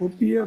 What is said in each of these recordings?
OPF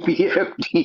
PFT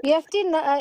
PFT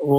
وہ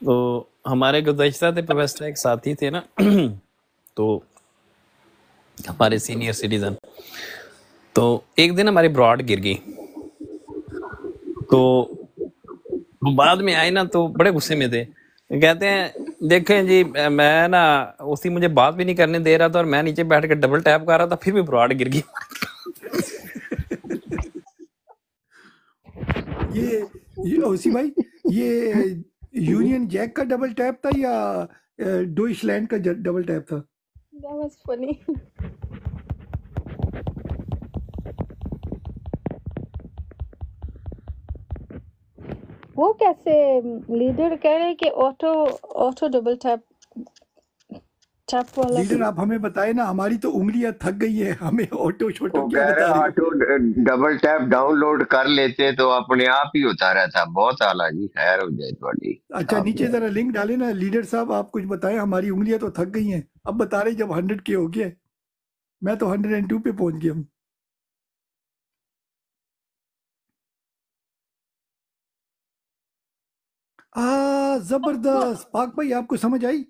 تو ہمارے گزشتہ تھے پروفیسر ایک ساتھی تھے نا تو ہمارے سینئر سٹیزن. تو ایک دن ہماری براڈ گر گئی. تو وہ بعد میں آئے نا تو بڑے غصے میں تھے. کہتے ہیں دیکھیں جی میں نا اسی مجھے بات بھی نہیں کرنے دے رہا تھا اور میں نیچے بیٹھ کے ڈبل ٹیپ کر رہا تھا پھر بھی براڈ گر گئی. یہ اوسی بھائی یہ یونین جیک کا ڈبل ٹیپ تھا یا ڈوئش لینڈ کا ڈبل ٹیپ تھا؟ That was funny. وہ کیسے لیڈر کہہ رہے کہ آٹو ڈبل ٹیپ والا. لیڈر آپ ہمیں بتائے نا، ہماری تو انگلیاں تھک گئی ہیں، ہمیں آٹو چھوٹو وہ کیا کہہ رہے بتا رہے ہیں؟ Auto double tap download کر لیتے تو اپنے آپ ہی ہوتا رہتا. بہت اعلیٰ جی، خیر ہو جائے تھوڑی. اچھا نیچے ذرا لنک ڈالیں نا لیڈر صاحب، آپ کچھ بتائیں. ہماری انگلیاں تو تھک گئی ہیں، اب بتا رہے جب 100 کے ہو گیا، میں تو 102 پہ پہنچ گیا ہوں. زبردست. پاک بھائی آپ کو سمجھ آئی؟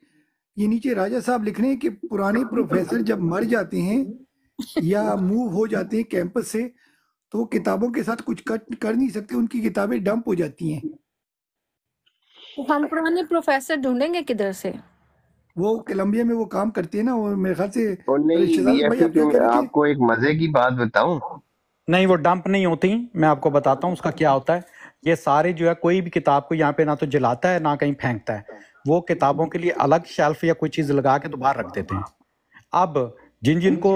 یہ نیچے راجہ صاحب لکھ رہے ہیں کہ پرانے پروفیسر جب مر جاتے ہیں یا موو ہو جاتے ہیں کیمپس سے تو کتابوں کے ساتھ کچھ کر نہیں سکتے، ان کی کتابیں ڈمپ ہو جاتی ہیں. ہم پرانے پروفیسر ڈھونڈیں گے کدھر سے؟ وہ کولمبیا میں وہ کام کرتے ہیں نا، اور میرے خیال سے اور نہیں شہزاد بھائی آپ کیا کہہ رہے تھے؟ آپ کو ایک مزے کی بات بتاؤں. نہیں وہ ڈمپ نہیں ہوتی، میں آپ کو بتاتا ہوں اس کا کیا ہوتا ہے. یہ سارے جو ہے کوئی بھی کتاب کو یہاں پہ نہ تو جلاتا ہے نہ کہیں پھینکتا ہے، وہ کتابوں کے لیے الگ شیلف یا کوئی چیز لگا کے تو باہر رکھ دیتے ہیں. اب جن کو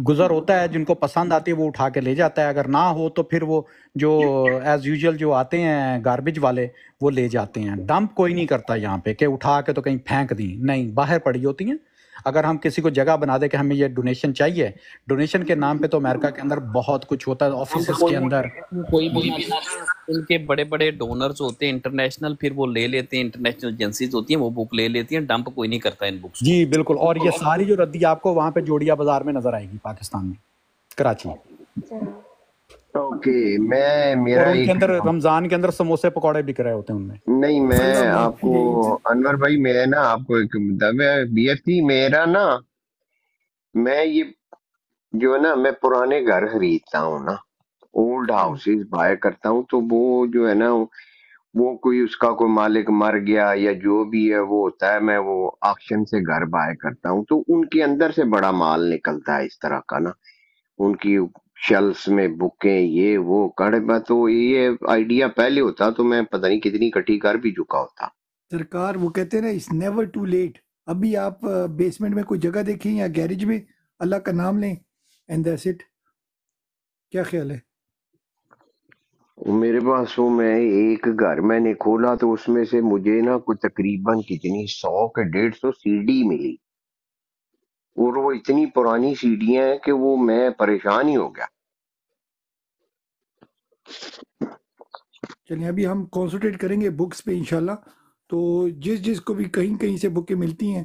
گزر ہوتا ہے، جن کو پسند آتی ہے وہ اٹھا کے لے جاتا ہے، اگر نہ ہو تو پھر وہ جو ایز یوزول جو آتے ہیں گاربیج والے وہ لے جاتے ہیں. ڈمپ کوئی نہیں کرتا یہاں پہ کہ اٹھا کے تو کہیں پھینک دیں، نہیں، باہر پڑی ہوتی ہیں. اگر ہم کسی کو جگہ بنا دے کہ ہمیں یہ ڈونیشن چاہیے، ڈونیشن کے نام پہ تو امریکہ کے اندر بہت کچھ ہوتا ہے، آفیسز کے اندر کوئی بھی ان کے بڑے بڑے ڈونرز ہوتے ہیں انٹرنیشنل، پھر وہ لے لیتے ہیں، انٹرنیشنل ایجنسیز ہوتی ہیں وہ بک لے لیتی ہیں. ڈمپ کوئی نہیں کرتا ان بکس. جی بالکل. اور یہ ساری جو ردی آپ کو وہاں پہ جوڑیا بازار میں نظر آئے گی پاکستان میں، کراچی. اوکے میرا اور ان کے ایک اندر رمضان کے اندر سموسے پکوڑے بک رہے ہوتے ہیں ان میں. نہیں میں آپ کو انور بھائی میں نا آپ کو ایک بی ایف سی میرا نا میں یہ جو ہے نا میں پرانے گھر خریدتا ہوں نا، اولڈ ہاؤسز بائے کرتا ہوں، تو وہ جو ہے نا وہ کوئی اس کا کوئی مالک مر گیا یا جو بھی ہے وہ ہوتا ہے، میں وہ آکشن سے گھر بائے کرتا ہوں تو ان کے اندر سے بڑا مال نکلتا ہے اس طرح کا نا. ان کی شیلفز میں بکیں یہ وہ کڑے با، تو یہ آئیڈیا پہلے ہوتا تو میں پتہ نہیں کتنی کٹھی کر بھی چکا ہوتا. سرکار وہ کہتے ہیں نا اٹس نیور ٹو لیٹ. ابھی آپ بیسمنٹ میں کوئی جگہ دیکھیں یا گیریج میں، اللہ کا نام لیں اینڈ دیٹس اٹ. کیا خیال ہے؟ میرے پاس وہ میں ایک گھر میں نے کھولا تو اس میں سے مجھے نا کوئی تقریباً کتنی 100 کے 150 سی ڈی ملی، اور وہ اتنی پرانی سیڑھیاں ہیں کہ وہ میں پریشان ہی ہو گیا. چلیں ابھی ہم کانسنٹریٹ کریں گے بکس پہ انشاءاللہ. تو جس کو بھی کہیں سے بکیں ملتی ہیں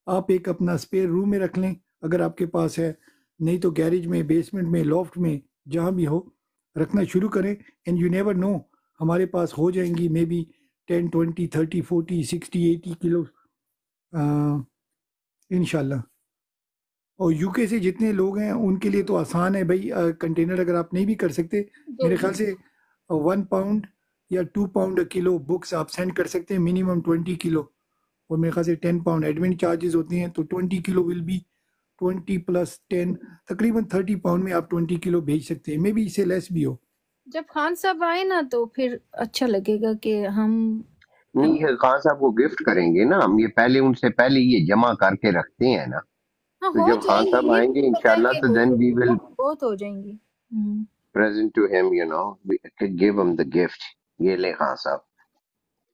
آپ ایک اپنا اسپیئر روم میں رکھ لیں اگر آپ کے پاس ہے، نہیں تو گیریج میں، بیسمنٹ میں، لافٹ میں، جہاں بھی ہو رکھنا شروع کریں. اینڈ یو نیور نو، ہمارے پاس ہو جائیں گی مے بی 10 20 30 40 60 80 کلو انشاءاللہ. اور یو کے سے جتنے لوگ ہیں ان کے لیے تو آسان ہے بھائی. کنٹینر اگر آپ نہیں بھی کر سکتے، میرے خیال سے 1 پاؤنڈ یا 2 پاؤنڈ کلو بکس آپ سینڈ کر سکتے ہیں، منیمم 20 کلو. اور میرے خیال سے 10 پاؤنڈ ایڈمن چارجز ہوتے ہیں، تو 20 کلو ول بی 20 پلس 10 تقریباً 30 پاؤنڈ میں آپ 20 کلو بھیج سکتے ہیں، مے بی اس سے لیس بھی ہو. جب خان صاحب آئے نا تو پھر اچھا لگے گا کہ ہم نہیں خان صاحب کو گفٹ کریں گے نا ہم، یہ پہلے ان سے پہلے یہ جمع کر کے رکھتے ہیں نا، ہاں تو ہو جب خان جائیں صاحب گی. آئیں گے انشاءاللہ تو دین وی ول بہت ہو جائیں گی. present to him, you know, we can give him the gift. یہ لے خان صاحب،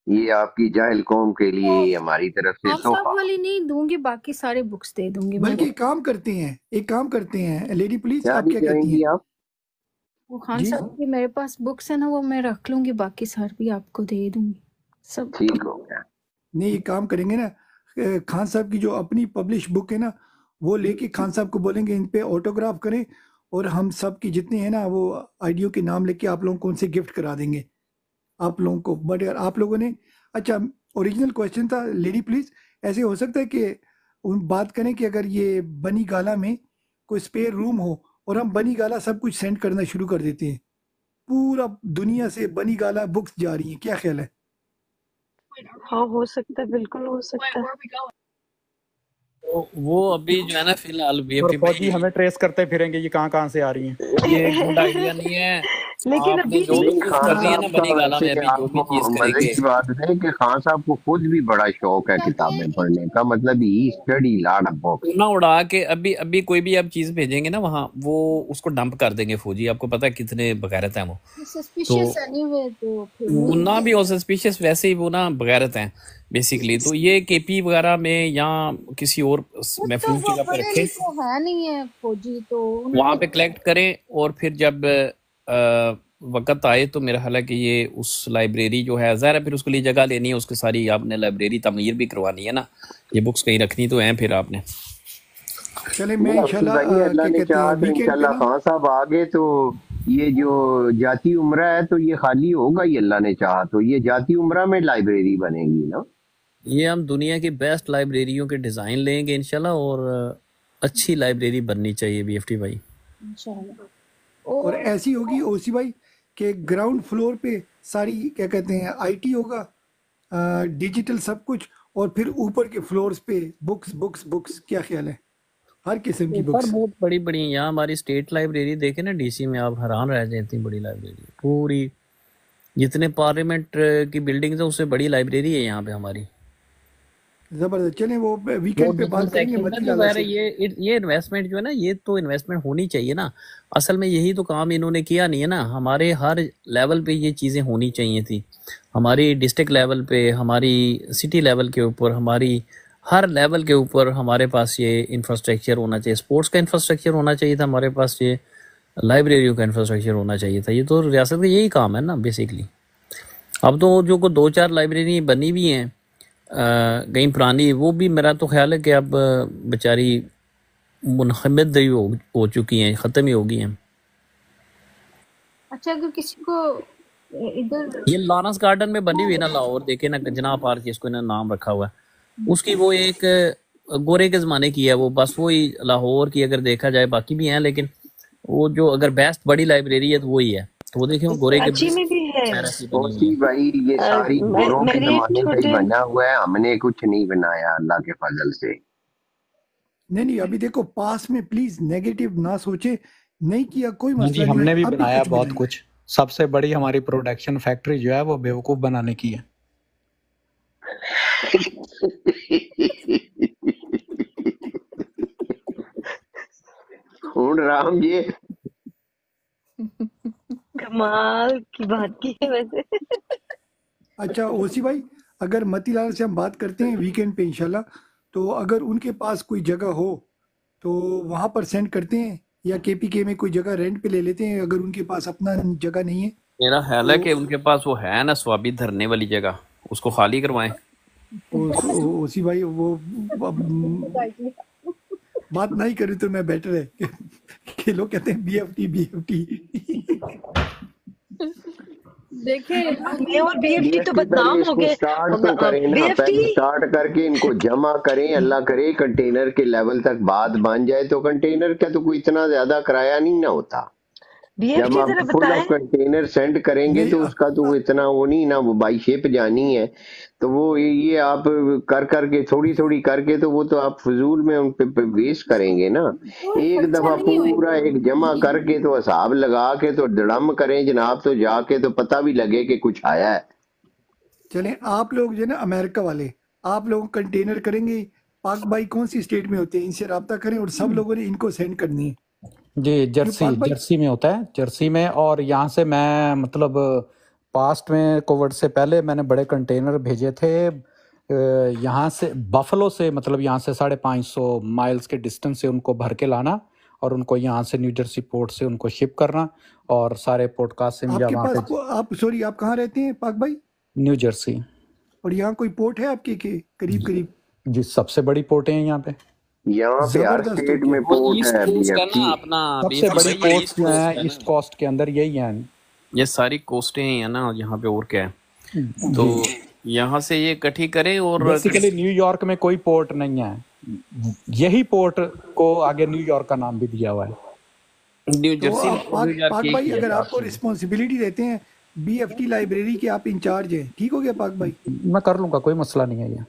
یہ آپ کی جاہل قوم کے لیے ہماری طرف سے خان صاحب تحفہ. والی نہیں دوں گی، باقی سارے بکس دے دوں گی. بلکہ ایک کام کرتے ہیں لیڈی پولیس، کیا آپ بھی کیا جائیں کہتی گی ہیں؟ آپ؟ وہ خان جی صاحب کی میرے پاس بکس ہیں نا، وہ میں رکھ لوں گی، باقی سارے بھی آپ کو دے دوں گی سب. ٹھیک ہو گیا. نہیں ایک کام کریں گے نا، خان صاحب کی جو اپنی پبلش بک ہے نا وہ لے کے خان صاحب کو بولیں گے ان پہ آٹوگراف کریں اور ہم سب کی جتنے ہیں نا وہ آئیڈیو کے نام لے کے آپ لوگوں کو ان سے گفٹ کرا دیں گے آپ لوگوں کو. بٹ اگر آپ لوگوں نے اچھا اوریجنل کویشچن تھا لیڈی پلیز، ایسے ہو سکتا ہے کہ بات کریں کہ اگر یہ بنی گالا میں کوئی اسپیئر روم ہو اور ہم بنی گالا سب کچھ سینڈ کرنا شروع کر دیتے ہیں، پورا دنیا سے بنی گالا بکس جا رہی ہیں، کیا خیال ہے؟ ہاں ہو سکتا ہے، بالکل ہو سکتا ہے. وہ ابھی جو ہے نا فی الحال بی ایف اور ٹی فوجی بھائی ہمیں ٹریس کرتے پھریں گے یہ کہاں سے آ رہی ہیں. یہ گڈ آئیڈیا نہیں ہے. لیکن آپ نے ابھی جو بھی نہیں چیز خان کرنی ہے نا صاحب بنی کا گالا میں ویسے ابھی جو آپ بھی کو چیز کریں مزے گے. کی بات ہے کہ خان صاحب کو خود بھی بڑا شوق ہے کتابیں پڑھنے کا، مطلب ہی اسٹڈی لاٹ آف بکس. نہ اڑا کے ابھی کوئی بھی آپ چیز بھیجیں گے نا وہاں وہ اس کو ڈمپ کر دیں گے فوجی. آپ کو پتہ ہے کتنے بغیرت ہیں وہ. تو سسپیشیس اینی وے تو پھر وہ نہ بھی ہو سسپیشیس، ویسے ہی وہ نا بغیرت ہیں بیسیکلی. تو یہ کے پی وغیرہ میں یا کسی اور تو محفوظ وہ جگہ پہ پڑھے رکھیں، لکھے ہے نہیں ہے فوجی، تو انہوں وہاں نے پہ کلیکٹ کریں، اور پھر جب وقت آئے تو میرا خیال ہے کہ یہ اس لائبریری جو ہے ظاہر ہے پھر اس کے لیے جگہ لینی ہے، اس کی ساری آپ نے لائبریری تعمیر بھی کروانی ہے نا. یہ بکس کہیں رکھنی تو ہیں پھر آپ نے. چلے میں نہیں افضل بھائی انشاءاللہ اللہ کیا نے کہتے چاہا ہیں تو ویکینڈ پہ انشاءاللہ نا خان صاحب آگے تو یہ جو جاتی عمرہ ہے تو یہ خالی ہوگا ہی، اللہ نے چاہا تو یہ جاتی عمرہ میں لائبریری بنے گی نا. یہ ہم دنیا کی بیسٹ لائبریریوں کے ڈیزائن لیں گے انشاءاللہ، اور اچھی لائبریری بننی چاہیے بی ایف ٹی بھائی انشاءاللہ. اور ایسی ہوگی اوسی بھائی کہ گراؤنڈ فلور پہ ساری کیا کہتے ہیں آئی ٹی ہوگا، ڈیجیٹل سب کچھ، اور پھر اوپر کے فلورز پہ بکس بکس بکس. کیا خیال ہے؟ ہر قسم کی اوپر بکس. بہت بڑی بڑی ہیں. یہاں ہماری اسٹیٹ لائبریری دیکھیں نا ڈی سی میں، آپ حیران رہ جائیں، اتنی بڑی لائبریری پوری جتنے پارلیمنٹ کی بلڈنگز ہیں اس سے بڑی لائبریری ہے یہاں پہ ہماری. زبردست. چلیں وہ وہ ویکینڈ پہ ڈیجیٹل بات کریں گے سیکشن متی جو لالا ظاہر ہے سے. یہ انویسٹمنٹ جو ہے نا، یہ تو انویسٹمنٹ ہونی چاہیے نا. اصل میں یہی تو کام انہوں نے کیا نہیں ہے نا. ہمارے ہر لیول پہ یہ چیزیں ہونی چاہیے تھی. ہماری ڈسٹرکٹ لیول پہ، ہماری سٹی لیول کے اوپر، ہماری ہر لیول کے اوپر ہمارے پاس یہ انفراسٹرکچر ہونا چاہیے. اسپورٹس کا انفراسٹرکچر ہونا چاہیے تھا ہمارے پاس، یہ لائبریریوں کا انفراسٹرکچر ہونا چاہیے تھا. یہ تو ریاست کا یہی کام ہے نا بیسیکلی. اب تو جو کو 2-4 لائبریری بنی بھی ہیں کہیں پرانی، وہ بھی میرا تو خیال ہے کہ اب بیچاری منحمد ہو چکی ہیں، ختم ہی ہو گئی ہیں. اچھا اگر کسی کو ادھر یہ لارنس گارڈن میں بنی ہوئی نا لاہور، دیکھیں نا جناح پارک جس کو انہوں نے نام رکھا ہوا ہے، اس کی وہ ایک گورے کے زمانے کی ہے وہ، بس وہی لاہور کی اگر دیکھا جائے. باقی بھی ہیں لیکن وہ جو اگر بیسٹ بڑی لائبریری ہے تو وہی ہے. تو وہ دیکھیں وہ گورے کے کراچی میں بھی ہے. ایسی بنی ہوئی اوسی ہے. بھائی یہ ساری گوروں کے میرے ایک زمانے کا ہی چھوٹے بنا ہوا ہے، ہم نے کچھ نہیں بنایا اللہ کے فضل سے. نہیں ابھی دیکھو پاس میں پلیز نیگیٹو نہ سوچے، نہیں کیا کوئی ہاں مسئلہ جی، ہم نہیں نے ہے، بھی اب بھی بنایا کچھ بہت بنائیں. کچھ. سب سے بڑی ہماری پروڈکشن فیکٹری جو ہے وہ بیوقوف بنانے کی ہے. خون رام یہ کمال کی بات کی ہے ویسے. اچھا اوسی بھائی اگر متی لال سے ہم بات کرتے ہیں ویکینڈ پہ انشاءاللہ، تو اگر ان کے پاس کوئی جگہ ہو تو وہاں پر سینڈ کرتے ہیں، یا کے پی کے میں کوئی جگہ رینٹ پہ لے لیتے ہیں اگر ان کے پاس اپنا جگہ نہیں ہے میرا خیال ہے تو. کہ ان کے پاس وہ ہے نا سوابی دھرنے والی جگہ، اس کو خالی کروائیں. اوسی بھائی وہ بات نہیں کرے تو میں بیٹر ہے کہ لوگ کہتے ہیں B F T B F T. دیکھیں میں اور B F B T F تو ٹی پہلے بدنام اس ہو کو گئے. سٹارٹ تو کریں بی نا، ایف پہلے ٹی سٹارٹ کر کے ان کو جمع کریں، اللہ کرے کنٹینر کے لیول تک بات بن جائے تو کنٹینر کا تو کوئی اتنا زیادہ کرایہ نہیں نہ ہوتا. بی ایف جب ٹی آپ ذرا فل آف بتائیں. کنٹینر سینڈ کریں گے نہیں تو اس کا تو وہ اتنا وہ نہیں نا، وہ بائی شپ جانی ہے تو وہ یہ آپ کر کے تھوڑی تھوڑی کر کے تو وہ تو آپ فضول میں ان پہ ویسٹ کریں گے نا. ایک خرچہ دفعہ نہیں ہوئے پورا ایک جمع کر کے تو حساب لگا کے تو دڑم کریں جناب، تو جا کے تو پتہ بھی لگے کہ کچھ آیا ہے. چلیں آپ لوگ جو ہے نا امریکہ والے، آپ لوگ کنٹینر کریں گے، پاک بھائی کون سی اسٹیٹ میں ہوتے ہیں ان سے رابطہ کریں اور سب لوگوں نے ان کو سینڈ کرنی ہے. جی کیوں پاک بھائی؟ جرسی میں ہوتا ہے، جرسی میں. اور یہاں سے میں مطلب پاسٹ میں کووڈ سے پہلے میں نے بڑے کنٹینر بھیجے تھے یہاں سے بفلو سے، مطلب یہاں سے 550 مائلز کے ڈسٹنس سے ان کو بھر کے لانا اور ان کو یہاں سے نیو جرسی پورٹ سے ان کو شپ کرنا، اور سارے پورٹ قاسم آپ یا کے وہاں پاس پہ آپ کہاں رہتے ہیں پاک بھائی؟ New Jersey. اور یہاں کوئی پورٹ ہے آپ کے قریب قریب؟ جی سب سے بڑی پورٹیں ہیں یہاں پہ. یہاں پہ ہر زبردست اسٹیٹ ہو میں گیا. وہ پورٹ ایسٹ ہے بی کوسٹ ہے ایف نا سی. اپنا سب بی سے ایف بڑی سی، پورٹس ایسٹ جو کوسٹ ہیں ہے نا، ایسٹ کوسٹ کے اندر یہی ہیں. یہ ساری کوسٹیں ہیں نا یہاں پہ، اور کیا ہے. تو جی یہاں سے یہ اکٹھی کریں اور بیسیکلی نیو یارک میں کوئی پورٹ نہیں ہے، یہی پورٹ کو آگے نیو یارک کا نام بھی دیا ہوا ہے. نیو تو جرسی آپ نیو یارک پاک ایک بھائی ہی ہے. اگر آپ کو رسپانسبلٹی دیتے ہیں بی ایف ٹی لائبریری کے آپ انچارج ہیں، ٹھیک ہو گیا پاک بھائی، میں کر لوں گا، کوئی مسئلہ نہیں ہے یہ.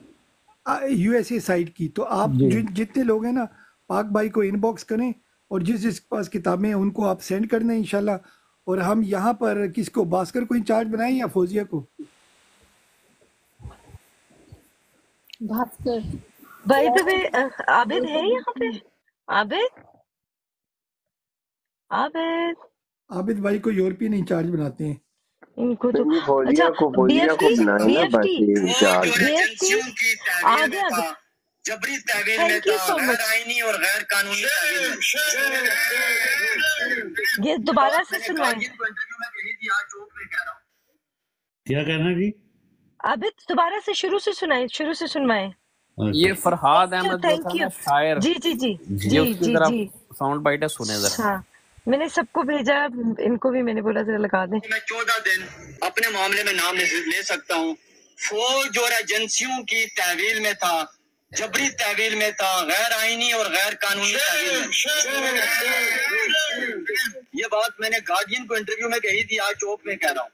یو ایس اے سائٹ کی، تو آپ جی جتنے لوگ ہیں نا پاک بھائی کو ان باکس کریں اور جس جس کے پاس کتابیں ہیں ان کو آپ سینڈ کر دیں انشاءاللہ. اور ہم یہاں پر کس کو، باسکر کو انچارج بنائیں یا فوزیہ کو؟ بھاسکر. بائی دا وے عابد ہے یہاں پہ؟ عابد عابد عابد بھائی کو یورپین انچارج بناتے ہیں. ان کو تو نہیں اچھا فوزیہ کو بنائے بی نا ایف بس ٹی یہ فوج انچارج. اور بی ایف ٹی ایجنسیوں کی آ تحویل میں گیا. تھا، جبری تحویل میں تھینک یو تھا، سو غیر مچ. آئینی اور غیر قانونی تحویل میں. یہ یہ دوبارہ بات سے میں نے سنوائیں. گارڈین کو انٹرویو میں کہی تھی، آج چوک میں کہہ رہا ہوں. کیا کہنا جی؟ عابد دوبارہ سے شروع سے سنائیں، شروع سے سنوائیں. یہ فرحاد تھینک یو احمد جو تھینک تھا یو. نا شاعر، جی جی جی یہ جی اس کی جی ذرا جی ساؤنڈ بائٹ ہے، سنیں ذرا. ہاں میں نے سب کو بھیجا، ان کو بھی میں نے بولا ذرا لگا دیں. میں 14 دن اپنے معاملے میں نام لے سکتا ہوں. فوج اور ایجنسیوں کی تحویل میں تھا، جبری تحویل میں تھا، غیر آئینی اور غیر قانونی تحویل میں. یہ بات میں نے گارڈین کو انٹرویو میں کہی تھی، آج چوک میں کہہ رہا ہوں.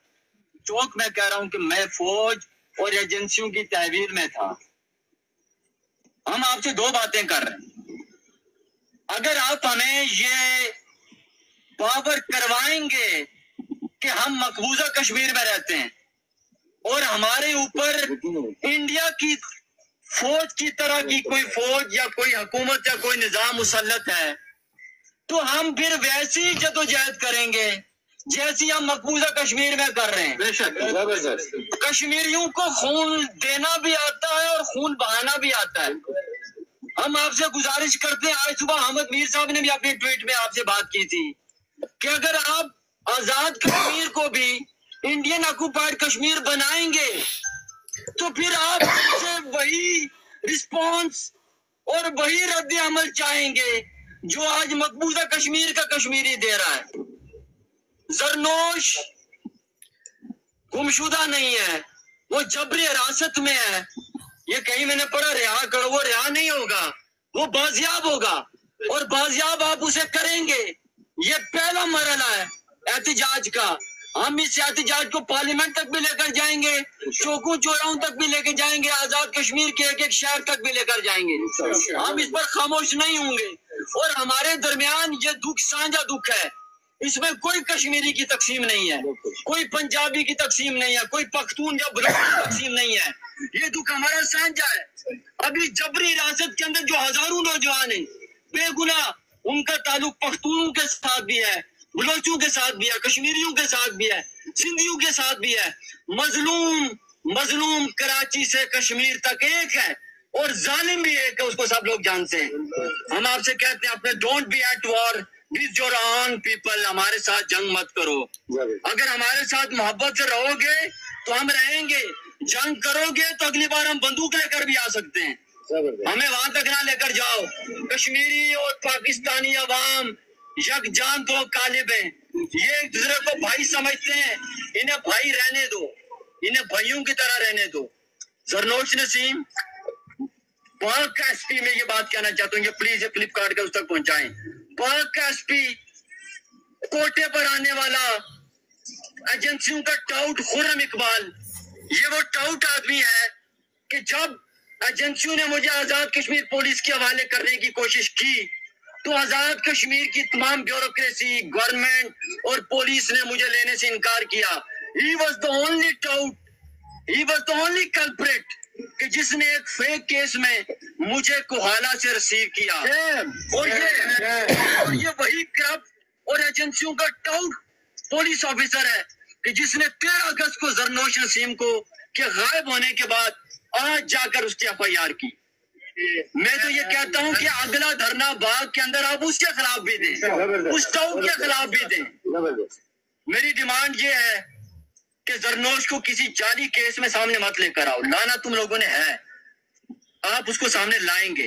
چوک میں کہہ رہا ہوں کہ میں فوج اور ایجنسیوں کی تحویل میں تھا. ہم آپ سے دو باتیں کر رہے ہیں. اگر آپ ہمیں یہ باور کروائیں گے کہ ہم مقبوضہ کشمیر میں رہتے ہیں اور ہمارے اوپر انڈیا کی فوج کی طرح کی کوئی فوج یا کوئی حکومت یا کوئی نظام مسلط ہے، تو ہم پھر ویسی جدوجہد کریں گے جیسی ہم مقبوضہ کشمیر میں کر رہے ہیں. بے شک کشمیریوں کو خون دینا بھی آتا ہے اور خون بہانا بھی آتا ہے. ہم آپ سے گزارش کرتے ہیں، آج صبح احمد میر صاحب نے بھی اپنے ٹویٹ میں آپ سے بات کی تھی کہ اگر آپ آزاد کشمیر کو بھی انڈین آکوپائڈ کشمیر بنائیں گے تو پھر آپ سے وہی رسپانس اور وہی رد عمل چاہیں گے جو آج مقبوضہ کشمیر کا کشمیری دے رہا ہے. زرنوش گمشدہ نہیں ہے، وہ جبری حراست میں ہے. یہ کہیں میں نے پڑھا رہا کرو، وہ رہا نہیں ہوگا، وہ بازیاب ہوگا، اور بازیاب آپ اسے کریں گے. یہ پہلا مرحلہ ہے احتجاج کا. ہم اس احتجاج کو پارلیمنٹ تک بھی لے کر جائیں گے، چوکوں چوراہوں تک بھی لے کے جائیں گے، آزاد کشمیر کے ایک ایک شہر تک بھی لے کر جائیں گے. ہم اس پر خاموش نہیں ہوں گے. اور ہمارے درمیان یہ دکھ سانجھا دکھ ہے، اس میں کوئی کشمیری کی تقسیم نہیں ہے، کوئی پنجابی کی تقسیم نہیں ہے، کوئی پختون یا بلوچ کی تقسیم نہیں ہے. یہ دکھ ہمارا سانجھا ہے. ابھی جبری ریاست کے اندر جو ہزاروں نوجوان ہیں بے گناہ، ان کا تعلق پختونوں کے ساتھ بھی ہے، بلوچوں کے ساتھ بھی ہے، کشمیریوں کے ساتھ بھی ہے، سندھیوں کے ساتھ بھی ہے. مظلوم کراچی سے کشمیر تک ایک ہے اور ظالم بھی ایک ہے، اس کو سب لوگ جانتے ہیں. ہم آپ سے کہتے ہیں اپنے don't be at war with your own people. ہمارے ساتھ جنگ مت کرو. اگر ہمارے ساتھ محبت سے رہو گے تو ہم رہیں گے، جنگ کرو گے تو اگلی بار ہم بندوق لے کر بھی آ سکتے ہیں. ہمیں وہاں تک نہ لے کر جاؤ. کشمیری اور پاکستانی عوام یکجان دو کالب ہیں، یہ ایک دوسرے کو بھائی سمجھتے ہیں. انہیں بھائی رہنے دو، انہیں بھائیوں کی طرح رہنے دو. زرنوش نسیم پاک کا ایس پی میں یہ بات کہنا چاہتا ہوں، یہ پلیز یہ فلپ کارٹ کا اس تک پہنچائیں. پاک کا ایس پی کوٹے پر آنے والا ایجنسیوں کا ٹاؤٹ خرم اقبال، یہ وہ ٹاؤٹ آدمی ہے کہ جب ایجنسیوں نے مجھے آزاد کشمیر پولیس کے حوالے کرنے کی کوشش کی تو آزاد کشمیر کی تمام بیوروکریسی، گورنمنٹ اور پولیس نے مجھے لینے سے انکار کیا. He was the only tout, he was the only culprit کہ جس نے ایک فیک کیس میں مجھے کوہالہ سے ریسیو کیا. اور یہ وہی کرپٹ اور ایجنسیوں کا ٹاؤٹ پولیس آفیسر ہے کہ جس نے 13 اگست کو زرنوش نسیم کو کے غائب ہونے کے بعد آج جا کر اس کی FIR کی. میں تو یہ کہتا ہوں کہ اگلا دھرنا باغ کے اندر آپ اس کے خلاف بھی دیں، اس ٹاؤٹ کے خلاف بھی دیں. میری ڈیمانڈ یہ ہے کہ زرنوش کو کسی جعلی کیس میں سامنے مت لے کر آؤ. لانا تم لوگوں نے ہے، آپ اس کو سامنے لائیں گے.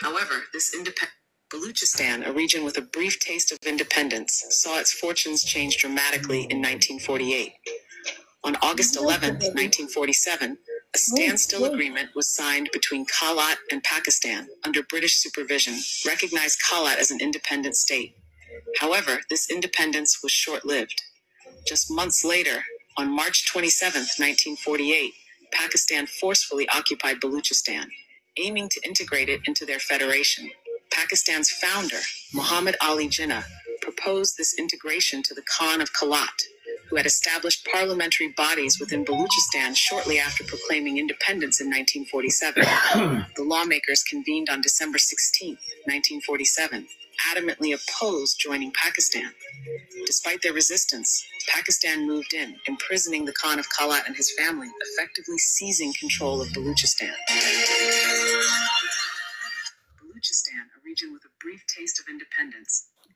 However, this Baluchistan, a region with a brief taste of independence, saw its fortunes change dramatically in 1948. On August 11, 1947, a standstill agreement was signed between Kalat and Pakistan under British supervision, recognized Kalat as an independent state. However, this independence was short-lived. Just months later, on March 27, 1948, Pakistan forcefully occupied Baluchistan, aiming to integrate it into their federation. Pakistan's founder, Muhammad Ali Jinnah, proposed this integration to the Khan of Kalat, who had established parliamentary bodies within Baluchistan shortly after proclaiming independence in 1947. The lawmakers convened on December 16, 1947, adamantly opposed joining Pakistan. Despite their resistance, Pakistan moved in, imprisoning the Khan of Kalat and his family, effectively seizing control of Baluchistan. Baluchistan, a region with a brief taste of independence.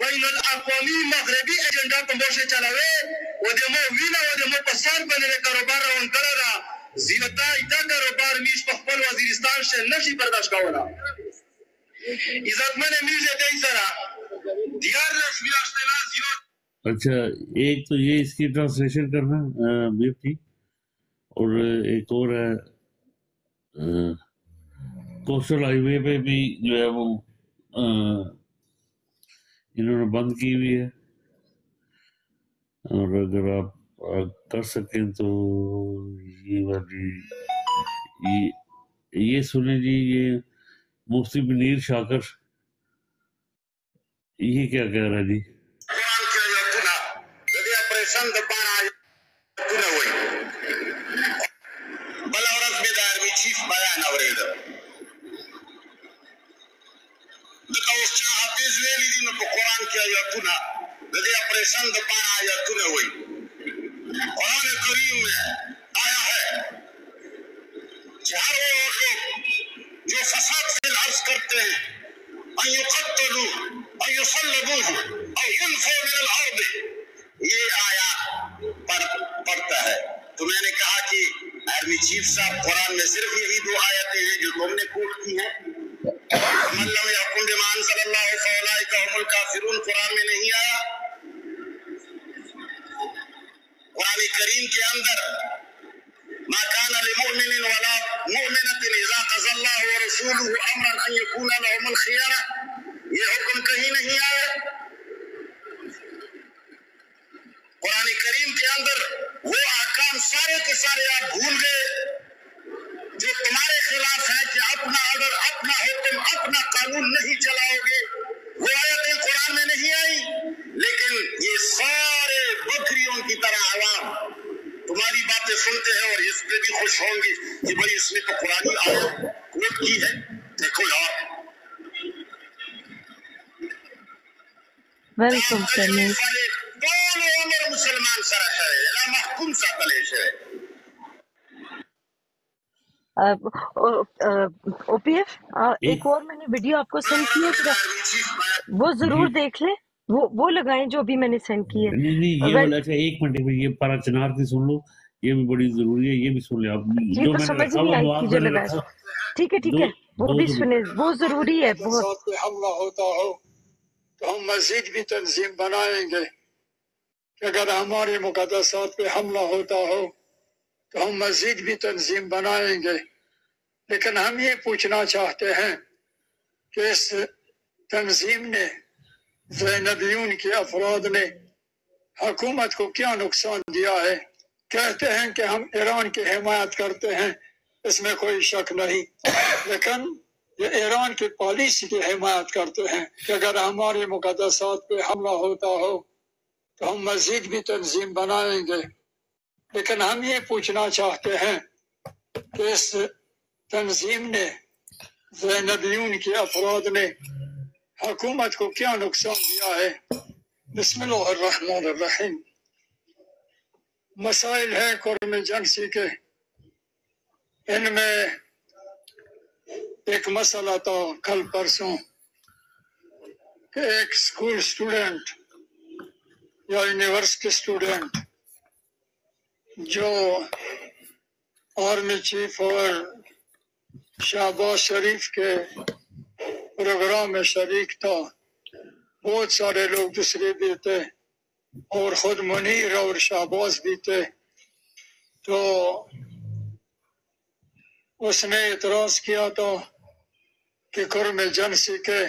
بین الاقوامی مغربی agenda کو Moshe چلاوے و دے مو وینا و دے مو پسار بنے کاروبار روان کرا دا زیوتا ایتا کاروبار میش پخپل وزیرستان سے نشی برداشت کولا عزتمن میرز دے سرا دیار رسمی اشتنا زیوت۔ اچھا ایک تو یہ اس کی ٹرانسلیشن کرنا بیف تھی اور ایک اور ہے کوسٹل ہائی وے پہ بھی جو ہے وہ انہوں نے بند کی ہوئی ہے، اور اگر آپ کر سکیں تو یہ والی یہ سنیں جی، یہ مفتی منیر شاکر یہ کیا کہہ رہا ہے جی۔ اوسچا حافظ ویلی دي نو په قرآن کې آیاتونه د دې اپریشن د پاره آیاتونه وایي. قرآن کریم میں آیا ہے کہ ہر وہ لوگ جو فساد فی الارض کرتے ہیں ان یقتلوا او یصلبوا او ينفوا من الارض، یہ آیات پڑھتا ہے. تو میں نے کہا کہ آرمی چیف صاحب قرآن میں صرف یہی 2 آیتیں ہیں جو تم نے کوٹ کی ہیں. من لم يحكم بما انزل الله فاولئك هم الكافرون قرآن میں نہیں آیا. قرآن کریم کے اندر ما كان لمؤمن ولا مؤمنة اذا قضى الله ورسوله امرا ان يكون لهم الخيرة، یہ حکم کہیں نہیں آیا. قرآن کریم کے اندر وہ احکام سارے کے سارے آپ بھول گئے جو تمہارے خلاف ہے کہ اپنا آرڈر، اپنا حکم، اپنا قانون نہیں چلاؤ گے. وہ آیتیں قرآن میں نہیں آئی، لیکن یہ سارے بکریوں کی طرح عوام تمہاری باتیں سنتے ہیں اور اس پہ بھی خوش ہوں گے کہ بھائی اس نے تو قرآن آیت کوٹ کی ہے. دیکھو یار، ویلکم سر. ټول عمر مسلمان سره شوی لا محکوم ساتلی شوی. او پی ایف ایک اور میں نے ویڈیو آپ کو سینڈ کی ہے، وہ ضرور دیکھ لیں، وہ لگائیں جو ابھی میں نے سینڈ کی ہے. نہیں یہ والا اچھا 1 منٹ یہ پارا چنار کی سن لو، یہ بھی بڑی ضروری ہے، یہ بھی سن لیں آپ. یہ تو سمجھ نہیں آئی تھی جو لگایا. ٹھیک ہے وہ بھی سنیں، وہ ضروری ہے بہت. پہ حملہ ہوتا ہو تو ہم مزید بھی تنظیم بنائیں گے کہ اگر ہمارے مقدسات پہ حملہ ہوتا ہو تو ہم مزید بھی تنظیم بنائیں گے. لیکن ہم یہ پوچھنا چاہتے ہیں کہ اس تنظیم نے، زینبیون کے افراد نے حکومت کو کیا نقصان دیا ہے. کہتے ہیں کہ ہم ایران کی حمایت کرتے ہیں، اس میں کوئی شک نہیں، لیکن یہ ایران کی پالیسی کی حمایت کرتے ہیں کہ اگر ہمارے مقدسات پہ حملہ ہوتا ہو تو ہم مزید بھی تنظیم بنائیں گے. لیکن ہم یہ پوچھنا چاہتے ہیں کہ اس تنظیم نے، زینبیون کے افراد نے حکومت کو کیا نقصان دیا ہے. بسم اللہ الرحمن الرحیم. مسائل ہیں قرم جنسی کے، ان میں ایک مسئلہ تھا کل پرسوں کہ ایک اسکول اسٹوڈنٹ یا یونیورسٹی اسٹوڈنٹ جو آرمی چیف اور شہباز شریف کے پروگرام میں شریک تھا، بہت سارے لوگ دوسرے بھی تھے اور خود منیر اور شہباز بھی تھے. تو اس نے اعتراض کیا تھا کہ قرم جنسی کے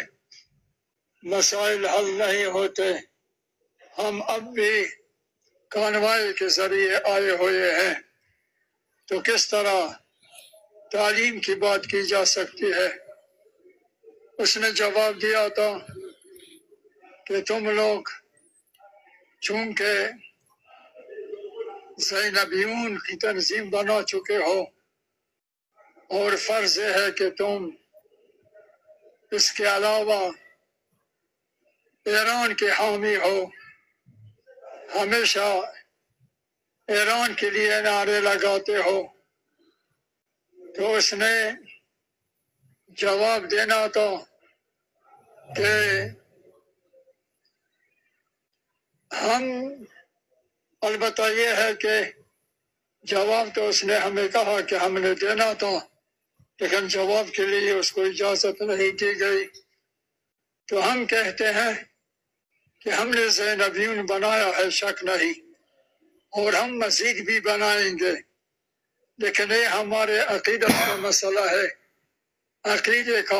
مسائل حل نہیں ہوتے. ہم اب بھی کانوائی کے ذریعے آئے ہوئے ہیں، تو کس طرح تعلیم کی بات کی جا سکتی ہے. اس نے جواب دیا تھا کہ تم لوگ چونکہ زینبیون کی تنظیم بنا چکے ہو اور فرض ہے کہ تم اس کے علاوہ ایران کے حامی ہو، ہمیشہ ایران کے لیے نعرے لگاتے ہو. تو اس نے جواب دینا تھا کہ ہم، البتہ یہ ہے کہ جواب تو اس نے ہمیں کہا کہ ہم نے دینا تھا، لیکن جواب کے لیے اس کو اجازت نہیں دی گئی. تو ہم کہتے ہیں کہ ہم نے زینبیون بنایا ہے، شک نہیں، اور ہم مزید بھی بنائیں گے. لیکن یہ ہمارے عقیدت کا مسئلہ ہے، عقیدے کا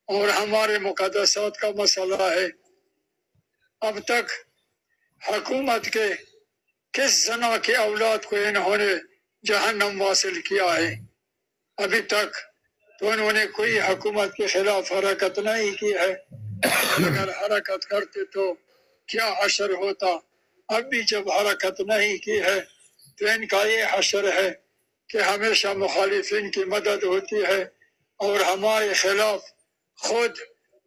اور ہمارے مقدسات کا مسئلہ ہے. اب تک حکومت کے کس زنا کے اولاد کو انہوں نے جہنم واصل کیا ہے؟ ابھی تک تو انہوں نے کوئی حکومت کے خلاف حرکت نہیں کی ہے. اگر حرکت کرتے تو کیا حشر ہوتا. اب بھی جب حرکت نہیں کی ہے تو ان کا یہ حشر ہے کہ ہمیشہ مخالفین کی مدد ہوتی ہے اور ہمارے خلاف خود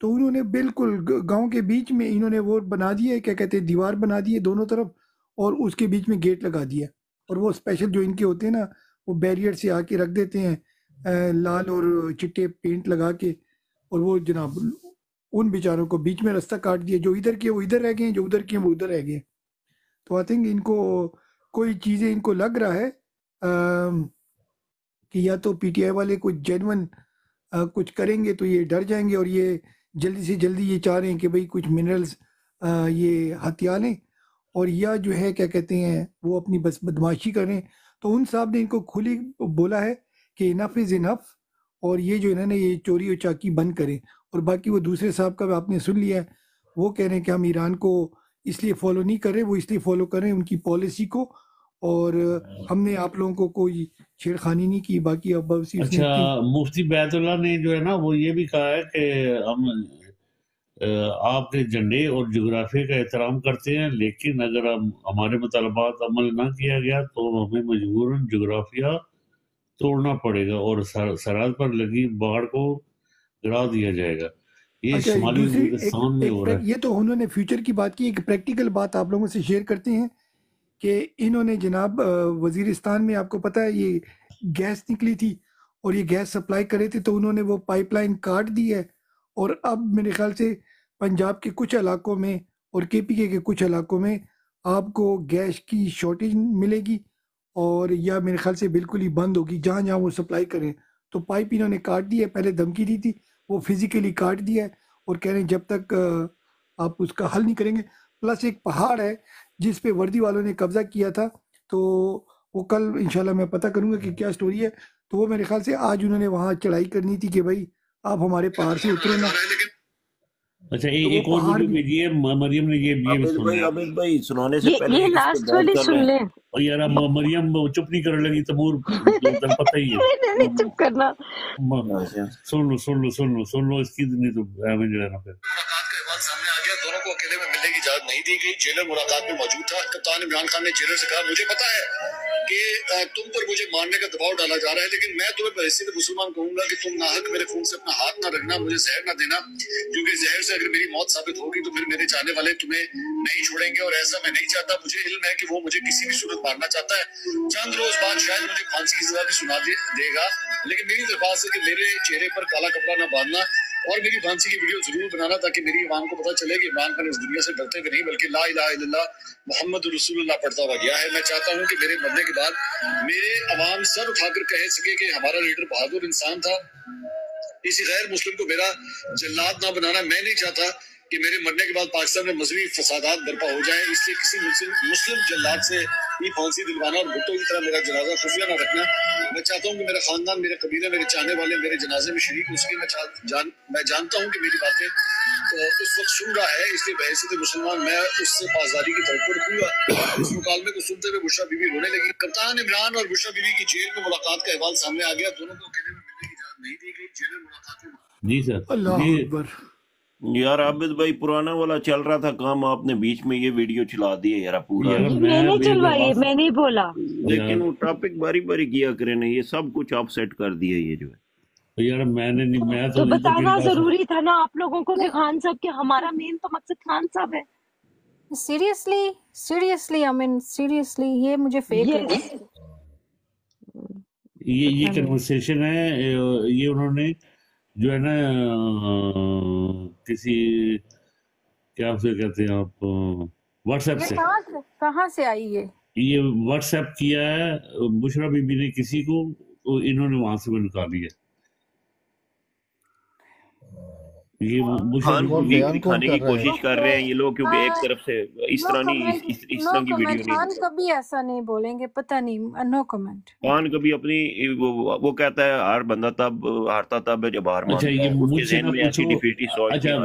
تو انہوں نے بالکل گاؤں کے بیچ میں انہوں نے وہ بنا دیا، کیا کہتے ہیں، دیوار بنا دی ہے دونوں طرف، اور اس کے بیچ میں گیٹ لگا دیا، اور وہ اسپیشل جو ان کے ہوتے ہیں نا وہ بیریئر سے آ کے رکھ دیتے ہیں لال اور چٹے پینٹ لگا کے، اور وہ جناب ان بیچاروں کو بیچ میں راستہ کاٹ دیا، جو ادھر کے وہ ادھر رہ گئے ہیں، جو ادھر کے وہ ادھر رہ گئے. تو آئی تھنک ان کو کوئی چیزیں ان کو لگ رہا ہے کہ یا تو پی ٹی آئی والے کچھ جینون کچھ کریں گے تو یہ ڈر جائیں گے، اور یہ جلدی سے جلدی یہ چاہ رہے ہیں کہ بھئی کچھ منرلز یہ ہتھیا لیں، اور یا جو ہے کیا کہتے ہیں وہ اپنی بس بدماشی کریں. تو ان صاحب نے ان کو کھلی بولا ہے کہ انف از انف، اور یہ جو انہوں نے یہ چوری و چاکی بند کریں. اور باقی وہ دوسرے صاحب کا آپ نے سن لیا ہے، وہ کہہ رہے ہیں کہ ہم ایران کو اس لیے فالو نہیں کر رہے، وہ اس لیے فالو کر رہے ہیں ان کی پالیسی کو، اور ہم نے آپ لوگوں کو کوئی چھیڑ خانی نہیں کی. باقی اب اچھا، مفتی بیت اللہ نے جو ہے نا وہ یہ بھی کہا ہے کہ ہم آپ کے جھنڈے اور جغرافیہ کا احترام کرتے ہیں، لیکن اگر ہمارے مطالبات عمل نہ کیا گیا تو ہمیں مجبوراً جغرافیہ توڑنا پڑے گا اور سرحد پر لگی باڑ کو گرا دیا جائے گا. یہ شمالی وزیرستان میں ہو رہا ہے. یہ تو انہوں نے فیوچر کی بات کی. ایک پریکٹیکل بات آپ لوگوں سے شیئر کرتے ہیں کہ انہوں نے جناب وزیرستان میں آپ کو پتہ ہے یہ گیس نکلی تھی اور یہ گیس سپلائی کرے تھے، تو انہوں نے وہ پائپ لائن کاٹ دی ہے، اور اب میرے خیال سے پنجاب کے کچھ علاقوں میں اور کے پی کے کچھ علاقوں میں آپ کو گیس کی شارٹیج ملے گی، اور یا میرے خیال سے بالکل ہی بند ہوگی جہاں جہاں وہ سپلائی کریں. تو پائپ انہوں نے کاٹ دی ہے، پہلے دھمکی دی تھی، وہ فزیکلی کاٹ دیا ہے، اور کہہ رہے ہیں جب تک آپ اس کا حل نہیں کریں گے. پلس ایک پہاڑ ہے جس پہ وردی والوں نے قبضہ کیا تھا، تو وہ کل انشاءاللہ میں پتہ کروں گا کہ کیا سٹوری ہے. تو وہ میرے خیال سے آج انہوں نے وہاں چڑھائی کرنی تھی کہ بھائی آپ ہمارے پہاڑ سے اترو نا. اچھا، ایک اور ویڈیو بھیجی ہے مریم نے، یہ عابد بھائی سنانے سے پہلے یہ لاسٹ والی سن لیں. یار مریم چپ نہیں کرنے لگی، تمور پتہ ہی ہے. نہیں چپ کرنا، سن لو اس کی نہیں تو جو ہے نا پھر سامنے آ گیا. دونوں کو اکیلے میں ملنے کی اجازت نہیں دی گئی. جیلر ملاقات میں موجود تھا. کپتان عمران خان نے جیلر سے کہا مجھے پتا ہے کہ تم پر مجھے مارنے کا دباؤ ڈالا جا رہا ہے، لیکن میں تمہیں بحیثیت مسلمان کہوں گا کہ تم ناحق میرے خون سے اپنا ہاتھ نہ رکھنا، مجھے زہر نہ دینا، کیونکہ زہر سے اگر میری موت ثابت ہوگی تو پھر میرے چاہنے والے تمہیں نہیں چھوڑیں گے، اور ایسا میں نہیں چاہتا. مجھے علم ہے کہ وہ مجھے کسی بھی صورت مارنا چاہتا ہے. چند روز بعد شاید مجھے پھانسی کی سزا بھی سنا دے گا، لیکن میری درخواست ہے کہ میرے چہرے پر کالا کپڑا نہ باندھنا، اور میری پھانسی کی ویڈیو ضرور بنانا تاکہ میری عوام کو پتہ چلے کہ عمران خان اس دنیا سے ڈرتے ہوئے نہیں بلکہ لا الہ الا اللہ محمد رسول اللہ پڑھتا ہوا گیا ہے. میں چاہتا ہوں کہ میرے مرنے کے بعد میرے عوام سر اٹھا کر کہہ سکے کہ ہمارا لیڈر بہادر انسان تھا. کسی غیر مسلم کو میرا جلاد نہ بنانا. میں نہیں چاہتا کہ میرے مرنے کے بعد پاکستان میں مذہبی فسادات برپا ہو جائیں، اس لیے کسی مسلم جلاد سے یہ پھانسی دلوانا اور بھٹو کی طرح میرا جنازہ خفیہ نہ رکھنا. میں چاہتا ہوں کہ میرا خاندان، میرے قبیلے، میرے چاہنے والے میرے جنازے میں شریک ہو سکے. میں جانتا ہوں کہ میری باتیں اس وقت سن رہا ہے، اس لیے بحیثیت مسلمان میں اس سے پاسداری کی توقع رکھوں گا. اس مکالمے کو سنتے ہوئے بشرا بی بی رونے لگی. کپتان عمران اور بشرا بی بی کی جیل میں ملاقات کا احوال سامنے آ گیا. دونوں کو اکیلے میں ملنے کی اجازت نہیں دی گئی. جیل میں ملاقات میں جی سر. اللہ اکبر. یار عابد بھائی پرانا والا چل رہا تھا کام، آپ نے بیچ میں یہ ویڈیو چلا دی ہے یار پورا. میں نے چلوائی، میں نہیں بولا، لیکن وہ ٹاپک باری باری کیا کرے نا، یہ سب کچھ آپ سیٹ کر دیا. یہ جو ہے یار میں نے نہیں، میں تو بتانا ضروری تھا نا آپ لوگوں کو کہ خان صاحب کہ ہمارا مین تو مقصد خان صاحب ہے. سیریسلی I mean seriously یہ مجھے فیک لگا. یہ کنورسیشن ہے، یہ انہوں نے جو ہے نا کسی کیا اسے کہتے ہیں آپ واٹس ایپ سے، کہاں سے آئی یہ واٹس ایپ کیا ہے بشرا بی بی نے کسی کو، تو انہوں نے وہاں سے وہ نکال لیا. یہ خان کو ویک دکھانے کی کوشش کر رہے ہیں یہ لوگ، کیونکہ ایک طرف سے اس طرح نہیں، اس طرح کی ویڈیو نہیں. خان کبھی ایسا نہیں بولیں گے، پتہ نہیں، نو کمنٹ. خان کبھی اپنی وہ کہتا ہے ہر بندہ تب ہارتا تب ہے جب ہار مانتا ہے. اس کے ذہن میں ایسی ڈیفیٹی سوچ. اچھا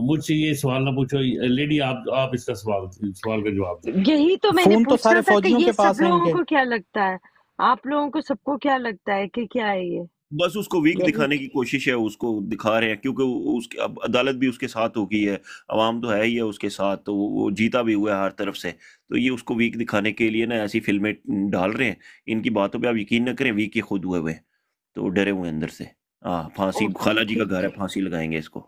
مجھ سے یہ سوال نہ پوچھو لیڈی، آپ اس کا سوال کا جواب دیں. یہی تو میں نے پوچھنا تھا کہ یہ سب لوگوں کو کیا لگتا ہے، آپ لوگوں کو سب کو کیا لگتا ہے کہ کیا ہے یہ؟ بس اس کو ویک دکھانے کی کوشش ہے، اس کو دکھا رہے ہیں کیونکہ اس کی اب عدالت بھی اس کے ساتھ ہو گئی ہے، عوام تو ہے ہی ہے اس کے ساتھ، تو وہ جیتا بھی ہوا ہے ہر طرف سے. تو یہ اس کو ویک دکھانے کے لیے نا ایسی فلمیں ڈال رہے ہیں. ان کی باتوں پہ آپ یقین نہ کریں، ویک یہ خود ہوئے ہوئے تو ڈرے ہوئے اندر سے. ہاں پھانسی، خالہ جی کا گھر ہے، پھانسی لگائیں گے اس کو.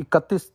31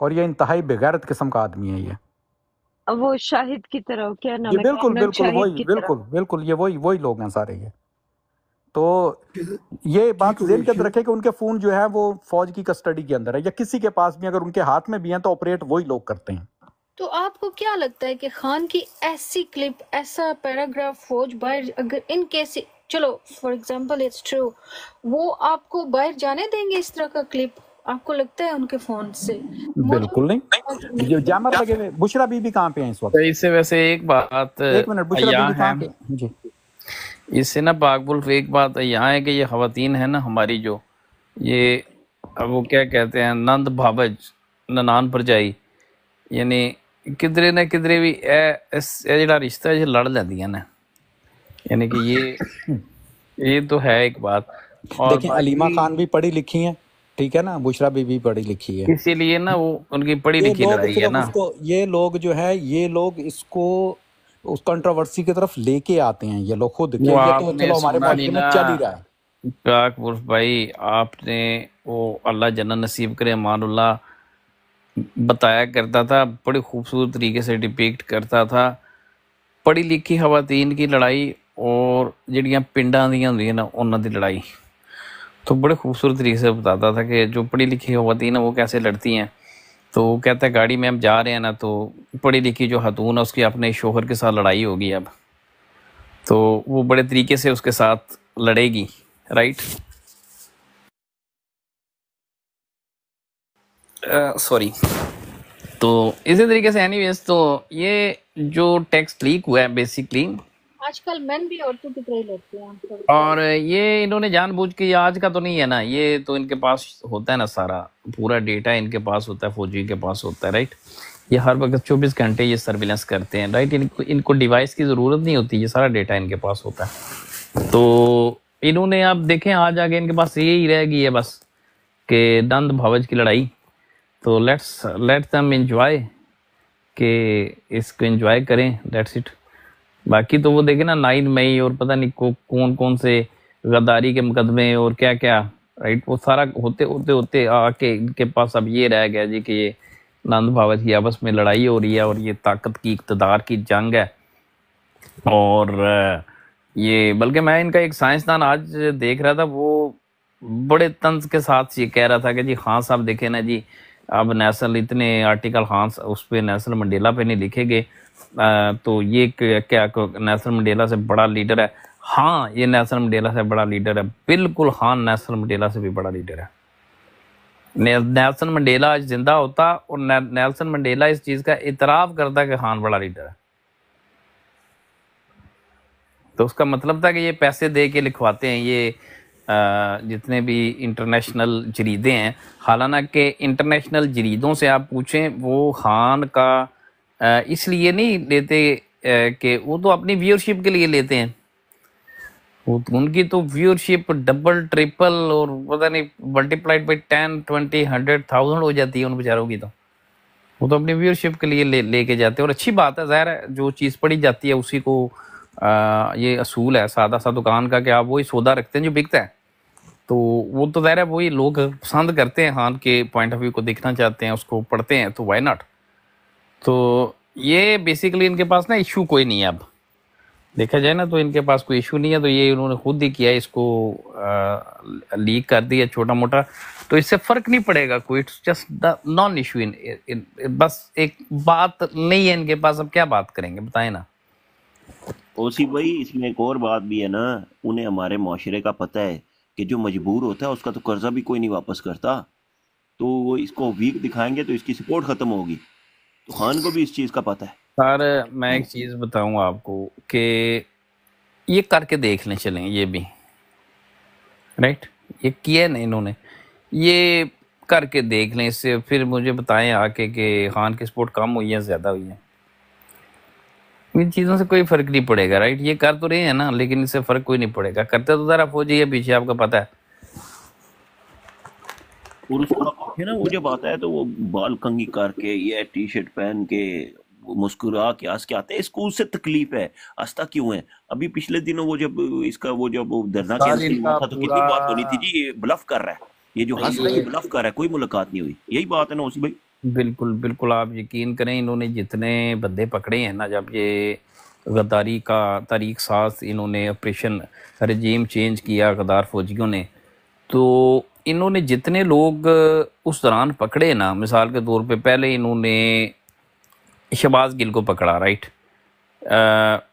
اور یہ انتہائی بغیرت قسم کا آدمی ہے یہ وہ شاہد کی طرح، کیا نام یہ ہے، بالکل کرنل بالکل شاہد وہی کی طرح. بالکل بالکل یہ وہی لوگ ہیں سارے یہ. تو یہ بات ٹھیک ہو ذہن گئی کے اندر شو. رکھے کہ ان کے فون جو ہے وہ فوج کی کسٹڈی کے اندر ہے، یا کسی کے پاس بھی اگر ان کے ہاتھ میں بھی ہیں تو آپریٹ وہی لوگ کرتے ہیں. تو آپ کو کیا لگتا ہے کہ خان کی ایسی کلپ، ایسا پیراگراف فوج باہر، اگر ان کیس چلو فار ایگزامپل اٹس ٹرو، وہ آپ کو باہر جانے دیں گے اس طرح کا کلپ؟ آپ کو لگتا ہے ان کے فون سے؟ بالکل نہیں. یہ جامر لگے ہوئے. بشرا بی بی کہاں پہ ہیں اس وقت؟ تو اس سے ویسے ایک بات ایک منٹ، بشرا بی یہاں بی ہے، کہاں پہ؟ جی اس سے نا پاک ملک ایک بات یہاں ہے کہ یہ خواتین ہیں نا ہماری، جو یہ وہ کیا کہتے ہیں، نند بھاوج ننان پرجائی، یعنی کدرے نہ کدرے بھی اے جڑا رشتہ ہے یہ لڑ لیندیاں نے، یعنی کہ یہ تو ہے ایک بات. اور دیکھیں علیمہ باقی خان بھی پڑھی لکھی ہیں، ٹھیک ہے نا، بشرا بی بی پڑھی لکھی ہے. اسی لیے نا وہ ان کی پڑھی یہ لکھی لوگ لڑائی ہے صرف نا. اس کو، یہ لوگ جو ہے یہ لوگ اس کو اس کنٹروورسی کی طرف لے کے آتے ہیں یہ لوگ خود، کہ وہ یہ آپ تو نے چلو ہمارے سنا نہیں معاشرے میں نا چل ہی رہا ہے. پاک ملک بھائی، آپ نے وہ اللہ جنت نصیب کرے امان اللہ بتایا کرتا تھا، بڑے خوبصورت طریقے سے ڈپیکٹ کرتا تھا پڑھی لکھی خواتین کی لڑائی اور جڑیاں پنڈاں دیاں ہوندیاں نا انہاں دی لڑائی. تو بڑے خوبصورت طریقے سے بتاتا تھا کہ جو پڑھی لکھی خواتین ہیں وہ کیسے لڑتی ہیں. تو وہ کہتا ہے گاڑی میں ہم جا رہے ہیں نا، تو پڑھی لکھی جو خاتون ہے اس کی اپنے شوہر کے ساتھ لڑائی ہوگی اب، تو وہ بڑے طریقے سے اس کے ساتھ لڑے گی، رائٹ. سوری. تو اسی طریقے سے اینی ویز، تو یہ جو ٹیکسٹ لیک ہوا ہے بیسکلی، آج کل مین بھی عورتوں کی طرح ہی لڑتے ہیں. اور یہ انہوں نے جان بوجھ کے، یہ آج کا تو نہیں ہے نا، یہ تو ان کے پاس ہوتا ہے نا، سارا پورا ڈیٹا ان کے پاس ہوتا ہے، فوجی کے پاس ہوتا ہے، رائٹ. یہ ہر وقت 24 گھنٹے یہ سرویلنس کرتے ہیں، رائٹ. ان کو ڈیوائس کی ضرورت نہیں ہوتی، یہ سارا ڈیٹا ان کے پاس ہوتا ہے. تو انہوں نے اب دیکھیں آج آگے ان کے پاس یہی رہ گئی ہے بس کہ نند بھاوج کی لڑائی. تو لیٹ دم انجوائے، کہ اس کو انجوائے کریں، دیٹس اٹ. باقی تو وہ دیکھیں نا 9 مئی اور پتہ نہیں کون کون سے غداری کے مقدمے اور کیا کیا، رائٹ. وہ سارا ہوتے آ کے ان کے پاس اب یہ رہ گیا جی کہ یہ نند بھاوت کی آپس میں لڑائی ہو رہی ہے اور یہ طاقت کی، اقتدار کی جنگ ہے. اور یہ بلکہ میں ان کا ایک سائنسدان آج دیکھ رہا تھا، وہ بڑے طنز کے ساتھ یہ کہہ رہا تھا کہ جی خان صاحب دیکھیں نا جی، اب نیسل اتنے آرٹیکل خان اس پہ نیسل منڈیلا پہ نہیں لکھے گئے، تو یہ کیا نیسل منڈیلا سے بڑا لیڈر ہے. ہاں یہ نیسل منڈیلا سے بڑا لیڈر ہے، بالکل. خان نیسل منڈیلا سے بھی بڑا لیڈر ہے. نیلسن منڈیلا آج زندہ ہوتا اور نیلسن منڈیلا اس چیز کا اعتراف کرتا کہ خان بڑا لیڈر ہے، تو اس کا مطلب تھا کہ یہ پیسے دے کے لکھواتے ہیں یہ جتنے بھی انٹرنیشنل جریدے ہیں. حالانکہ انٹرنیشنل جریدوں سے آپ پوچھیں، وہ خان کا اس لیے نہیں لیتے کہ وہ تو اپنی ویورشپ کے لیے لیتے ہیں. ان کی تو ویورشپ ڈبل ٹرپل اور پتہ نہیں ملٹیپلائڈ بائی 10 20 100,000 ہو جاتی ہے ان بیچاروں کی. تو وہ تو اپنی ویورشپ کے لیے لے کے جاتے ہیں، اور اچھی بات ہے. ظاہر ہے جو چیز پڑھی جاتی ہے اسی کو یہ اصول ہے سادہ سا دکان کا کہ آپ وہی سودا رکھتے ہیں جو بکتا ہے. تو وہ تو ظاہر ہے وہی لوگ پسند کرتے ہیں، خان کے پوائنٹ آف ویو کو دیکھنا چاہتے ہیں، اس کو پڑھتے ہیں، تو وائی ناٹ. تو یہ بیسیکلی ان کے پاس نا ایشو کوئی نہیں ہے. اب دیکھا جائے نا تو ان کے پاس کوئی ایشو نہیں ہے. تو یہ انہوں نے خود ہی کیا، اس کو لیک کر دیا چھوٹا موٹا، تو اس سے فرق نہیں پڑے گا کوئی. It's just non issue. بس ایک بات نہیں ہے ان کے پاس، اب کیا بات کریں گے بتائیں نا. اوسی بھائی اس میں ایک اور بات بھی ہے نا، انہیں ہمارے معاشرے کا پتہ ہے کہ جو مجبور ہوتا ہے اس کا تو قرضہ بھی کوئی نہیں واپس کرتا. تو وہ اس کو ویک دکھائیں گے تو اس کی سپورٹ ختم ہوگی. تو خان کو بھی اس چیز کا پتہ ہے. سر میں ایک چیز بتاؤں آپ کو کہ یہ کر کے دیکھ لیں، چلیں یہ بھی رائٹ، یہ کیا ہے نا انہوں نے، یہ کر کے دیکھ لیں. اس سے پھر مجھے بتائیں آ کے کہ خان کی سپورٹ کم ہوئی ہے زیادہ ہوئی ہے. ان چیزوں سے کوئی فرق نہیں پڑے گا، رائٹ. یہ کر تو رہے ہیں نا، لیکن اس سے فرق کوئی نہیں پڑے گا. کرتے تو ذرا فوجی ہے پیچھے، آپ کو پتہ ہے. اور اس کو نا وہ جب آتا ہے تو وہ بال کنگھی کر کے یہ ٹی شرٹ پہن کے مسکرا کے ہنس کے آتے ہیں. اسکول سے تکلیف ہے، ہنستا کیوں ہے؟ ابھی پچھلے دنوں وہ جب اس کا وہ جب دھرنا کینسل ہوا تھا تو کتنی بات بنی تھی جی یہ بلف کر رہا ہے، یہ جو ہنس رہا ہے یہ بلف کر رہا ہے، کوئی ملاقات نہیں ہوئی. یہی بات ہے نا اسی بھائی. بالکل بالکل، آپ یقین کریں انہوں نے جتنے بندے پکڑے ہیں نا، جب یہ غداری کا طریق ساز انہوں نے آپریشن رجیم چینج کیا غدار فوجیوں نے، تو انہوں نے جتنے لوگ اس دوران پکڑے نا، مثال کے طور پہ پہلے انہوں نے شہباز گل کو پکڑا، رائٹ،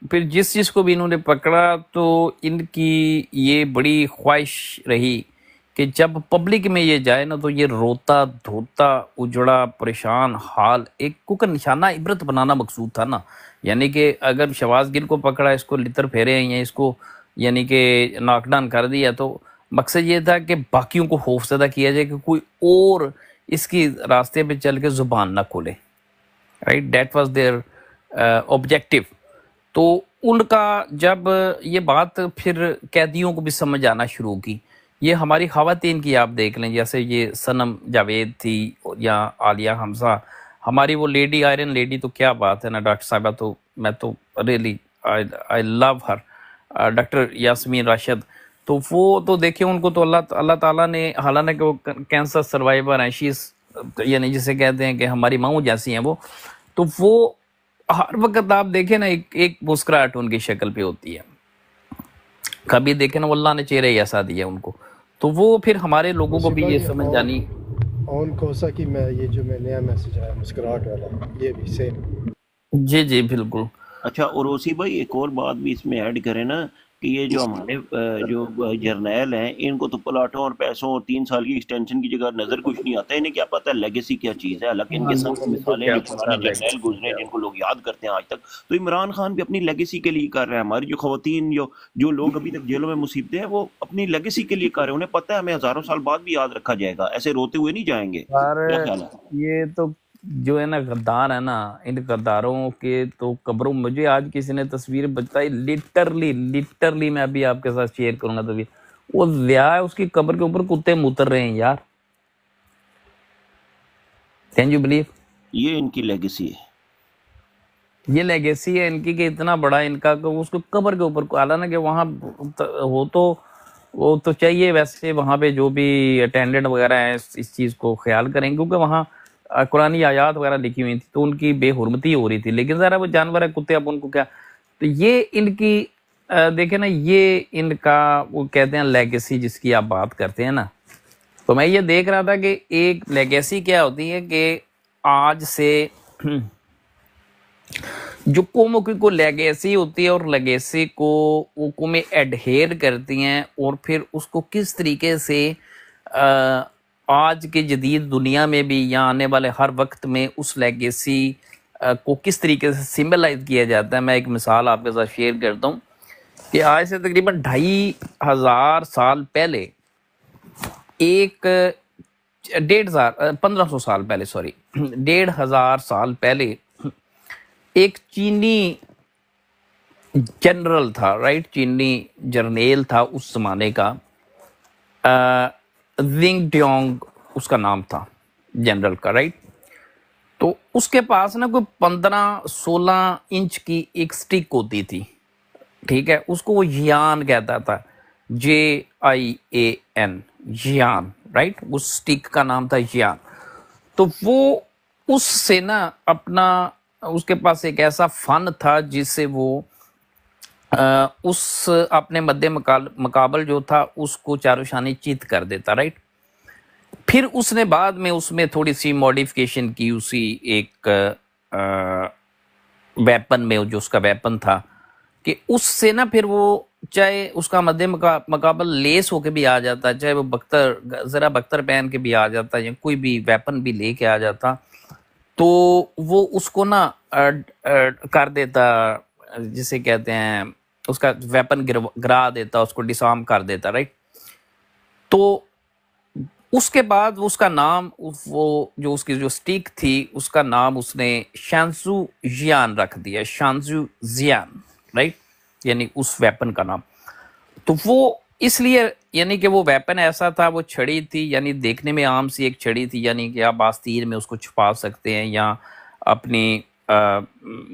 پھر جس کو بھی انہوں نے پکڑا تو ان کی یہ بڑی خواہش رہی کہ جب پبلک میں یہ جائے نا تو یہ روتا دھوتا اجڑا پریشان حال ایک کو کا نشانہ عبرت بنانا مقصود تھا نا، یعنی کہ اگر شہباز گل کو پکڑا، اس کو لتر پھیرے ہیں یا اس کو یعنی کہ ناک ڈاؤن کر دیا، تو مقصد یہ تھا کہ باقیوں کو خوف زدہ کیا جائے کہ کوئی اور اس کی راستے پہ چل کے زبان نہ کھولے، right, that was there objective. تو ان کا جب یہ بات پھر قیدیوں کو بھی سمجھ آنا شروع کی، یہ ہماری خواتین کی آپ دیکھ لیں، جیسے یہ صنم جاوید تھی یا عالیہ حمزہ، ہماری وہ لیڈی آئرن لیڈی، تو کیا بات ہے نا ڈاکٹر صاحبہ، تو میں تو really I love her, doctor Yasmin Rashid, تو وہ تو دیکھیں ان کو تو اللہ تعالیٰ نے، حالانکہ وہ کینسر سروائیور ہیں، شیز یعنی جسے کہتے ہیں کہ ہماری ماؤں جیسی ہیں وہ، تو وہ ہر وقت آپ دیکھیں نا ایک مسکراہٹ ان کی شکل پہ ہوتی ہے، کبھی دیکھیں نا وہ اللہ نے چہرے ایسا دیا ان کو، تو وہ پھر ہمارے لوگوں کو بھی یہ سمجھ جانی۔ اون کوسا کی میں یہ جو میں نیا میسج آیا مسکراہٹ والا، یہ بھی سیم۔ جی جی بالکل۔ اچھا، اور اسی بھائی ایک اور بات بھی اس میں ایڈ کریں نا کہ یہ جو ہمارے جو جرنیل ہیں، ان کو تو پلاٹوں اور پیسوں اور 3 سال کی ایکسٹینشن کی جگہ نظر کچھ نہیں آتا، انہیں کیا پتہ ہے لیگیسی کیا چیز ہے، حالانکہ ان کے سامنے مثالیں جو پرانے جرنیل گزرے جن کو لوگ یاد کرتے ہیں آج تک، تو عمران خان بھی اپنی لیگیسی کے لیے کر رہے ہیں، ہماری جو خواتین جو لوگ ابھی تک جیلوں میں مصیبتیں ہیں وہ اپنی لیگیسی کے لیے کر رہے ہیں، انہیں پتہ ہے ہمیں ہزاروں سال بعد بھی یاد رکھا جائے گا، ایسے روتے ہوئے نہیں جائیں گے۔ کیا خیال ہے؟ یہ تو جو ہے نا غدار ہے نا، ان غداروں کے تو قبروں، مجھے آج کسی نے تصویر بتائی، لٹرلی میں ابھی آپ کے ساتھ شیئر کروں گا تصویر، وہ ضیاء ہے، اس کی قبر کے اوپر کتے متر رہے ہیں یار، کین یو بلیو؟ یہ ان کی لیگیسی ہے، یہ لیگیسی ہے ان کی کہ اتنا بڑا ان کا کہ اس کو قبر کے اوپر، حالانکہ وہاں ہو تو وہ تو چاہیے ویسے وہاں پہ جو بھی اٹینڈنٹ وغیرہ ہیں اس چیز کو خیال کریں، کیونکہ وہاں قرآنی آیات وغیرہ لکھی ہوئی تھی تو ان کی بے حرمتی ہو رہی تھی، لیکن ذرا وہ جانور ہے کتے، اب ان کو کیا، تو یہ ان کی دیکھیں نا، یہ ان کا وہ کہتے ہیں لیگیسی جس کی آپ بات کرتے ہیں نا، تو میں یہ دیکھ رہا تھا کہ ایک لیگیسی کیا ہوتی ہے کہ آج سے جو قوموں کی کو لیگیسی ہوتی ہے اور لیگیسی کو وہ قومیں ایڈہیر کرتی ہیں اور پھر اس کو کس طریقے سے آج کے جدید دنیا میں بھی یا آنے والے ہر وقت میں اس لیگیسی کو کس طریقے سے سمبلائز کیا جاتا ہے۔ میں ایک مثال آپ کے ساتھ شیئر کرتا ہوں کہ آج سے تقریباً 2500 سال پہلے 1500 سال پہلے 1500 سال پہلے ایک چینی جنرل تھا، رائٹ، چینی جرنیل تھا اس زمانے کا، زنگ ڈیونگ اس کا نام تھا جنرل کا، رائٹ، تو اس کے پاس نا کوئی 15-16 انچ کی ایک سٹک ہوتی تھی، ٹھیک ہے، اس کو وہ یان کہتا تھا، JIAN، یان، رائٹ، اس سٹک کا نام تھا یان، تو وہ اس سے نا اپنا، اس کے پاس ایک ایسا فن تھا جس سے وہ اس اپنے مد مقابل جو تھا اس کو چاروں شانے چیت کر دیتا، رائٹ، پھر اس نے بعد میں اس میں تھوڑی سی ماڈیفکیشن کی اسی ایک ویپن میں، جو اس کا ویپن تھا کہ اس سے نا پھر وہ چاہے اس کا مد مقابل لیس ہو کے بھی آ جاتا، چاہے وہ ذرا بختر پہن کے بھی آ جاتا یا کوئی بھی ویپن بھی لے کے آ جاتا، تو وہ اس کو نا کر دیتا، جسے کہتے ہیں اس کا ویپن گرا دیتا، اس کو ڈسارم کر دیتا، رائٹ، تو اس کے بعد اس کا نام، وہ جو اس کی جو سٹیک تھی اس کا نام اس نے شانزو زیان رکھ دیا، شانزو زیان، رائٹ، یعنی اس ویپن کا نام، تو وہ اس لیے یعنی کہ وہ ویپن ایسا تھا، وہ چھڑی تھی، یعنی دیکھنے میں عام سی ایک چھڑی تھی، یعنی کہ آپ آستین میں اس کو چھپا سکتے ہیں یا اپنی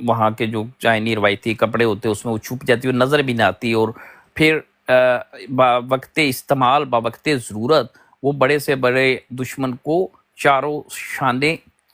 وہاں کے جو چائنی روایتی کپڑے ہوتے اس میں وہ چھپ جاتی، وہ نظر بھی نہ آتی، اور پھر وقت استعمال، وقت ضرورت وہ بڑے سے بڑے دشمن کو چاروں شانے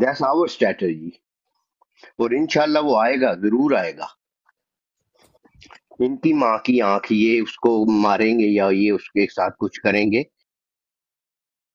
That's our strategy. اور انشاءاللہ وہ آئے گا، ضرور آئے گا. ان کی ماں کی آنکھ، یہ اس کو ماریں گے یا یہ اس کے ساتھ کچھ کریں گے،